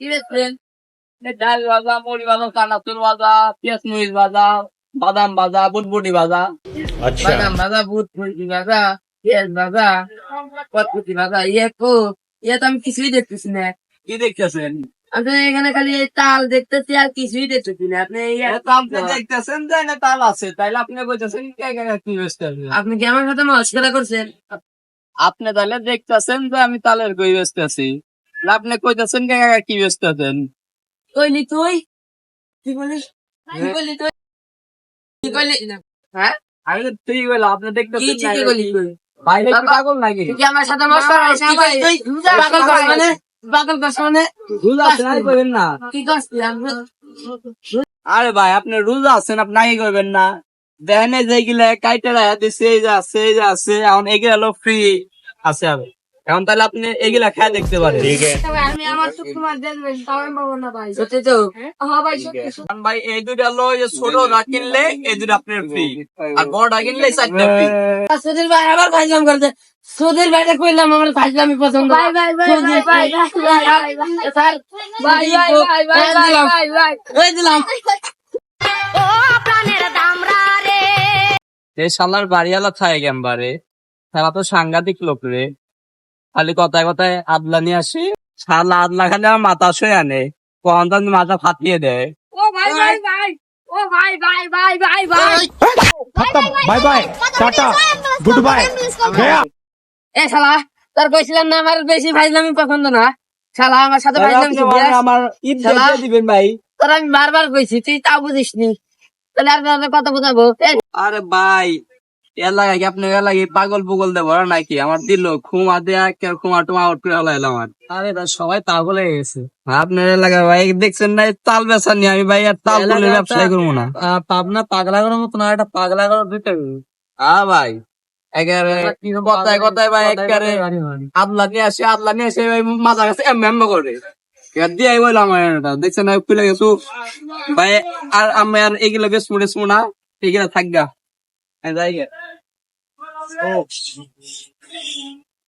কি বেচছেন? ডাল ভাজা, মুড়ি ভাজা, চানাচুর ভাজা, পেঁয়াজ মরিচ ভাজা, বাদাম ভাজা, বুটবুটি ভাজা, বাদাম ভাজা, বুটবুটি ভাজা, পেঁয়াজ ভাজা, পটপুটি ভাজা, ইয়ে তো আমি কিছুই দেখতেছি না। কি দেখতেছেন? আপনি এখানে খালি এই তাল দেখতেছি আর কিছুই দেখতেছি না। আপনি আপনি দেখতেছেন তাই না তাল আছে, তাইলে আপনি বলতেছেন কি বেচতেছেন? আপনি কি আমার সাথে মস্করা করছেন? আপনি তাহলে দেখতেছেন যে আমি তালের কই বেচতেছি, আপনি কইতেছেন কি বেচতেছেন? কইলি তুই কি বলিস? কি বললি তুই? কি বললি? হ্যাঁ আমি তো তুই বললাম, আপনি দেখতেছেন কি বলি ভাই? পাগল নাকি? তুই কি আমার সাথে মস্করা করিস? তুই পাগল কর মানে পাগল কর মানে রোজা আছেন আর কইবেন না। কি করছিস? আরে ভাই আপনি রোজা আছেন, আপনি নাই কইবেন না। দেখেন যেগুলা কাইটা রাখা দিছে, এই যে আছে, এই যে আছে, এখন এগুলা হলো ফ্রি আছে। এখন তাহলে আপনি এগুলা খেয়ে দেখতে পারেন। আমি আমার তো তোমার দেখবেন তাও আমি পাবো না ভাই। সত্যি তো? হ্যাঁ ভাই সত্যি। কারণ ভাই এই দুইটা হলো এই যে ছোটটা কিনলে এই দুটো আপনার ফ্রি, আর বড়টা কিনলে চারটা ফ্রি। সুধীর ভাই আবার ফাইজলাম করছে। সুধীর ভাইটা কইলাম আমার ফাইজলামি পছন্দ। ভাই ভাই ভাই ভাই ভাই স্যার ভাই ভাই ভাই ভাই ভাই এই দিলাম। ও প্রাণের দামরা রে। এই শালার বাড়িওয়ালা থাকে কেমবারে, শালা তো সাংঘাতিক লোক রে। খালি কথায় কথায় আদলা নিয়ে আসি, শালা আদলা খালি আমার মাথা শুয়ে আনে, কখন তো মাথা ফাটিয়ে দেয়। ও ভাই ভাই ভাই ও ভাই ভাই ভাই ভাই ভাই bye bye tata good bye गया। এ শালা তোর কইছিলাম না আমার বেশি ফাইজলামি পছন্দ না। শালা আমার সাথে ফাইজলামি আমার দিবেন ভাই। তোর আমি বারবার কইছি, তুই তা বুঝিস নি। তাহলে আর কথা বোঝাবো? আরে ভাই এলাকা কি আপনি এলাকায় পাগল পুগল দেবো নাকি? আমার দিল খুমা দেয়া খুমা টুমা আউট করে হলাম আমার। আরে ভাই সবাই পাগল হয়ে গেছে আপনার এলাকায়। ভাই দেখছেন না তাল বেচা নিয়ে আমি ভাই আর তাল তুলে ব্যবসায় করবো না। পাবনা পাগলা করার মতো না, এটা পাগলা করার দুইটা। হ্যাঁ ভাই একেবারে কথায় কথায় ভাই একেবারে আদলা নিয়ে আসে, আদলা নিয়ে এসে ভাই মাথা কাছে এম করে দিয়ে বললাম দেখছেন না খুলে গেছো ভাই। আর আমি আর এগুলো বেসমু না, এগুলো থাকগা যাই গে।